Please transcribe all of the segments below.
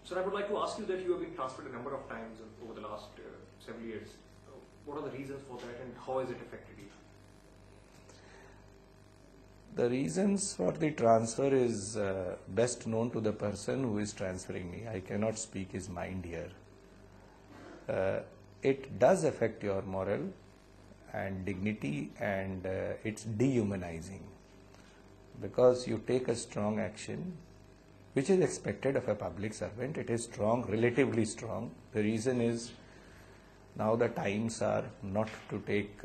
Sir, I would like to ask you that you have been transferred a number of times over the last several years. What are the reasons for that and how has it affected you? The reasons for the transfer is best known to the person who is transferring me. I cannot speak his mind here. It does affect your moral and dignity, and it's dehumanizing, because you take a strong action which is expected of a public servant. It is strong, relatively strong. The reason is now the times are not to take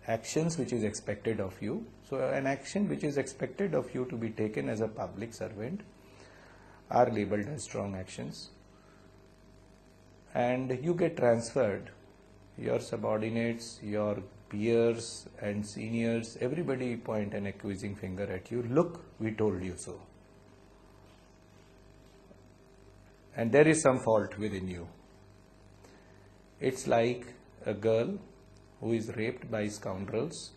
actions which is expected of you. So an action which is expected of you to be taken as a public servant are labeled as strong actions, and you get transferred. Your subordinates, your peers and seniors, everybody point an accusing finger at you. Look, we told you so. And there is some fault within you. It's like a girl who is raped by scoundrels,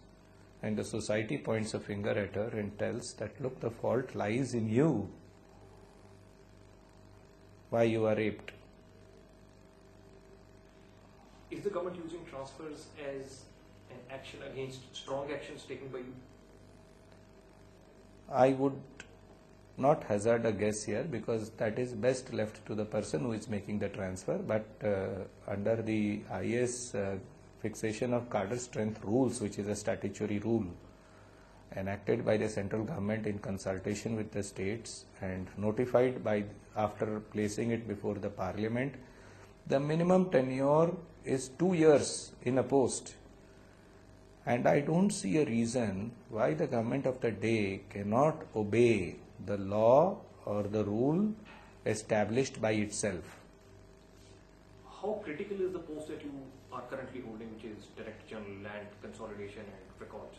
and the society points a finger at her and tells that, look, the fault lies in you. Why you are raped? Is the government using transfers as an action against strong actions taken by you? I would not hazard a guess here, because that is best left to the person who is making the transfer. But under the I.A.S. Fixation of cadre strength rules, which is a statutory rule enacted by the central government in consultation with the states and notified by after placing it before the parliament, the minimum tenure is 2 years in a post. And I don't see a reason why the government of the day cannot obey the law or the rule established by itself. How critical is the post that you are currently holding, which is Director General Land Consolidation and Records?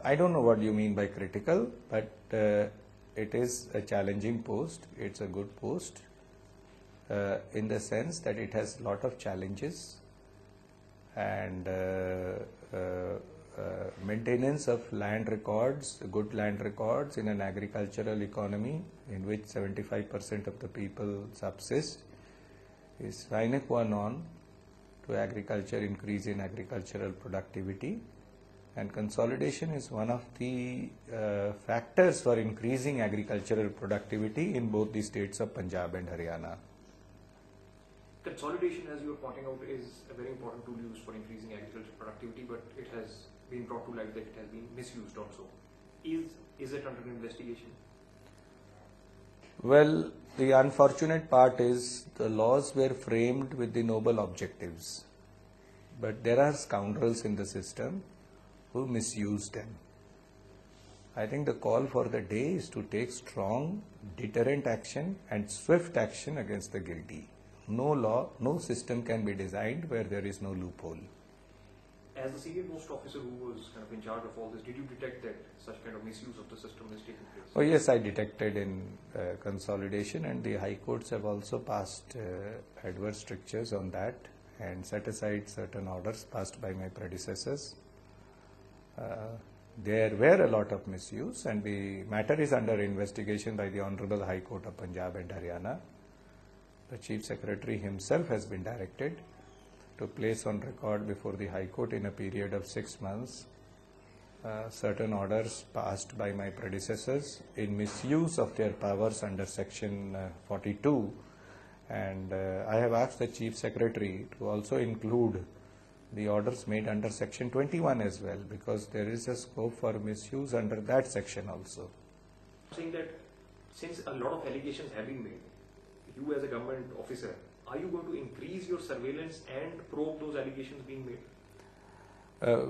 I don't know what you mean by critical, but it is a challenging post. It's a good post in the sense that it has a lot of challenges, and maintenance of land records, good land records in an agricultural economy in which 75% of the people subsist is sine qua non to agriculture, increase in agricultural productivity, and consolidation is one of the factors for increasing agricultural productivity in both the states of Punjab and Haryana. Consolidation, as you were pointing out, is a very important tool used for increasing agricultural productivity, but it has been brought to light that it has been misused also. Is it under investigation? Well, the unfortunate part is the laws were framed with the noble objectives, but there are scoundrels in the system who misuse them. I think the call for the day is to take strong deterrent action and swift action against the guilty. No law, no system can be designed where there is no loophole. As the senior most officer who was kind of in charge of all this, did you detect that such kind of misuse of the system is taking place? Oh yes, I detected in consolidation, and the high courts have also passed adverse strictures on that and set aside certain orders passed by my predecessors. There were a lot of misuse, and the matter is under investigation by the Honorable High Court of Punjab and Haryana. The Chief Secretary himself has been directed to place on record before the High Court in a period of 6 months certain orders passed by my predecessors in misuse of their powers under Section 42, and I have asked the Chief Secretary to also include the orders made under Section 21 as well, because there is a scope for misuse under that section also. Saying that since a lot of allegations have been made, you as a government officer, are you going to increase your surveillance and probe those allegations being made?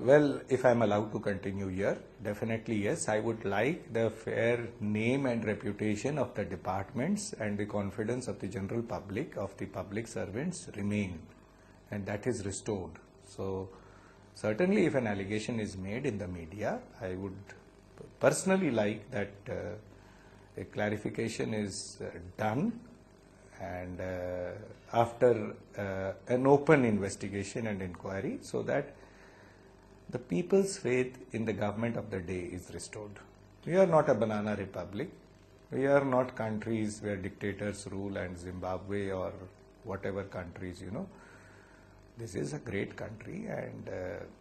Well, if I am allowed to continue here, definitely yes. I would like the fair name and reputation of the departments and the confidence of the general public, of the public servants remain, and that is restored. So certainly if an allegation is made in the media, I would personally like that a clarification is done, and after an open investigation and inquiry, so that the people's faith in the government of the day is restored. We are not a banana republic. We are not countries where dictators rule, and Zimbabwe or whatever countries, you know. This is a great country, and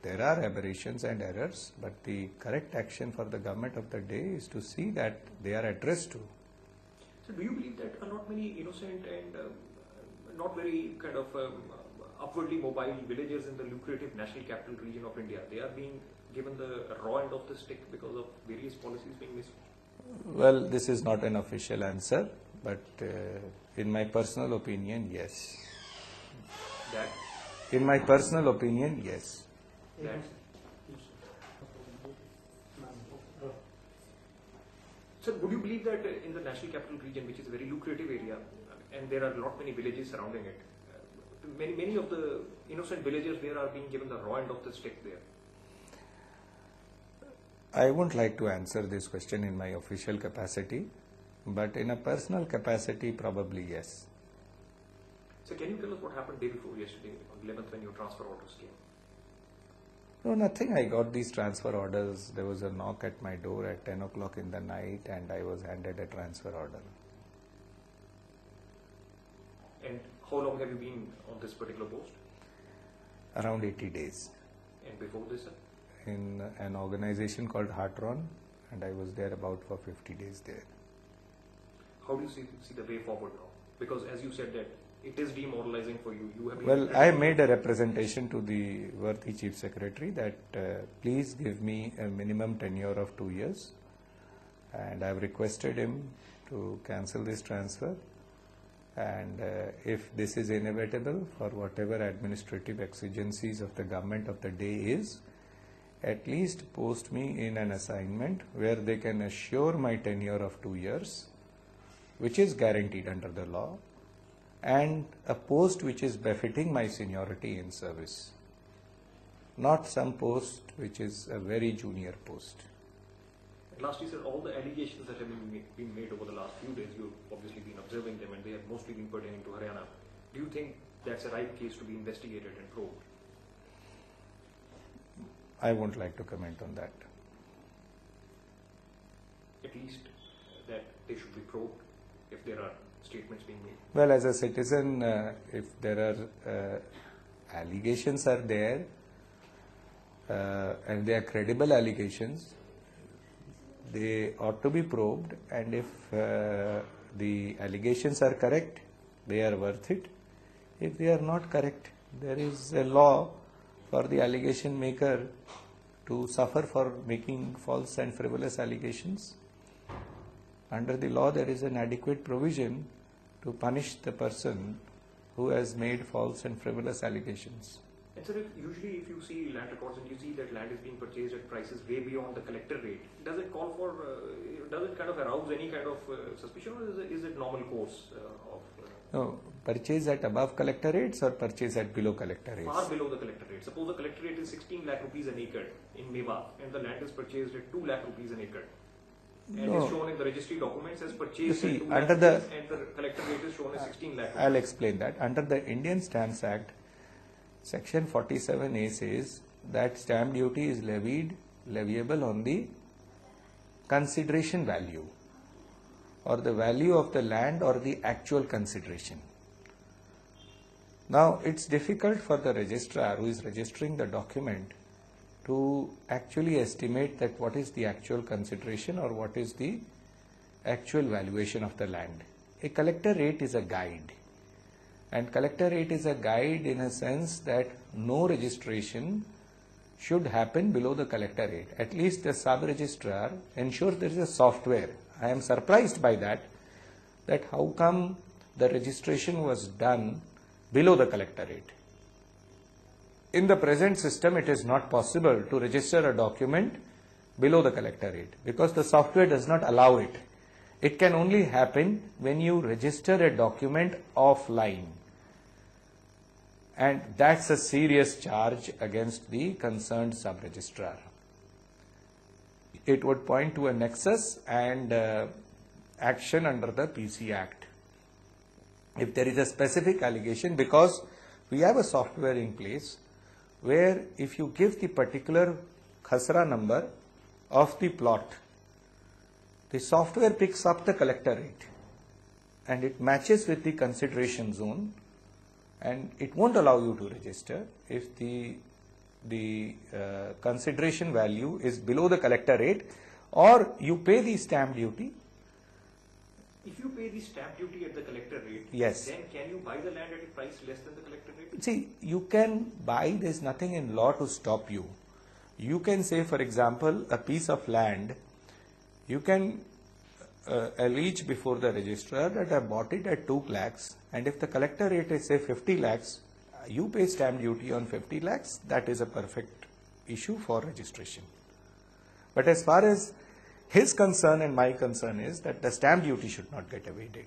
there are aberrations and errors, but the correct action for the government of the day is to see that they are addressed to. So do you believe that not many innocent and not very kind of upwardly mobile villagers in the lucrative national capital region of India, they are being given the raw end of the stick because of various policies being missed? Well, this is not an official answer, but in my personal opinion, yes. That? In my personal opinion, yes. That? So would you believe that in the national capital region, which is a very lucrative area, and there are not many villages surrounding it, many of the innocent villagers there are being given the raw end of the stick there? I wouldn't like to answer this question in my official capacity, but in a personal capacity, probably yes. So can you tell us what happened day before yesterday, on 11th, when your transfer orders came? No, nothing. I got these transfer orders. There was a knock at my door at 10 o'clock in the night, and I was handed a transfer order. And how long have you been on this particular post? Around 80 days. And before this, sir? In an organization called Heartron, and I was there about for 50 days there. How do you see the way forward now? Because as you said that it is demoralizing for you. You have been Well, I made a representation to the worthy Chief Secretary that please give me a minimum tenure of 2 years, and I've requested him to cancel this transfer, and if this is inevitable for whatever administrative exigencies of the government of the day is, at least post me in an assignment where they can assure my tenure of 2 years, which is guaranteed under the law, and a post which is befitting my seniority in service, not some post which is a very junior post. And lastly, sir, all the allegations that have been made over the last few days, you've obviously been observing them, and they have mostly been pertaining to Haryana. Do you think that's a right case to be investigated and probed? I won't like to comment on that. At least that they should be probed if there are statements being made. Well, as a citizen, if there are allegations are there, and they are credible allegations, they ought to be probed, and if the allegations are correct, they are worth it. If they are not correct, there is a law for the allegation maker to suffer for making false and frivolous allegations. Under the law, there is an adequate provision to punish the person who has made false and frivolous allegations. And sir, usually if you see land records and you see that land is being purchased at prices way beyond the collector rate, does it call for, does it kind of arouse any kind of suspicion, or is it normal course of... No, purchase at above collector rates or purchase at below collector rates? Far below the collector rate. Suppose the collector rate is 16 lakh rupees an acre in Meva, and the land is purchased at 2 lakh rupees an acre. And No. is shown in the registry documents as You purchased see, at 2 under lakh the- rupees, and the collector rate is shown as 16 lakh rupees. I'll explain that. Under the Indian Stamps Act, Section 47A says that stamp duty is leviable on the consideration value, or the value of the land, or the actual consideration. Now, it's difficult for the registrar who is registering the document to actually estimate that what is the actual consideration or what is the actual valuation of the land. A collector rate is a guide, and collector rate is a guide in a sense that no registration should happen below the collector rate. At least the sub-registrar ensures there is a software. I am surprised by that how come the registration was done below the collector rate. In the present system, it is not possible to register a document below the collector rate because the software does not allow it. It can only happen when you register a document offline, and that's a serious charge against the concerned sub-registrar. It would point to a nexus and action under the PC Act. If there is a specific allegation, because we have a software in place where if you give the particular khasra number of the plot the software picks up the collector rate and it matches with the consideration zone, and it won't allow you to register if the consideration value is below the collector rate, or you pay the stamp duty. If you pay the stamp duty at the collector rate, Yes. then can you buy the land at a price less than the collector rate? See, you can buy, there's nothing in law to stop you. You can say, for example, a piece of land, you can allege before the registrar that I bought it at 2 lakhs, and if the collector rate is say 50 lakhs, you pay stamp duty on 50 lakhs, that is a perfect issue for registration. But as far as his concern and my concern is that the stamp duty should not get evaded.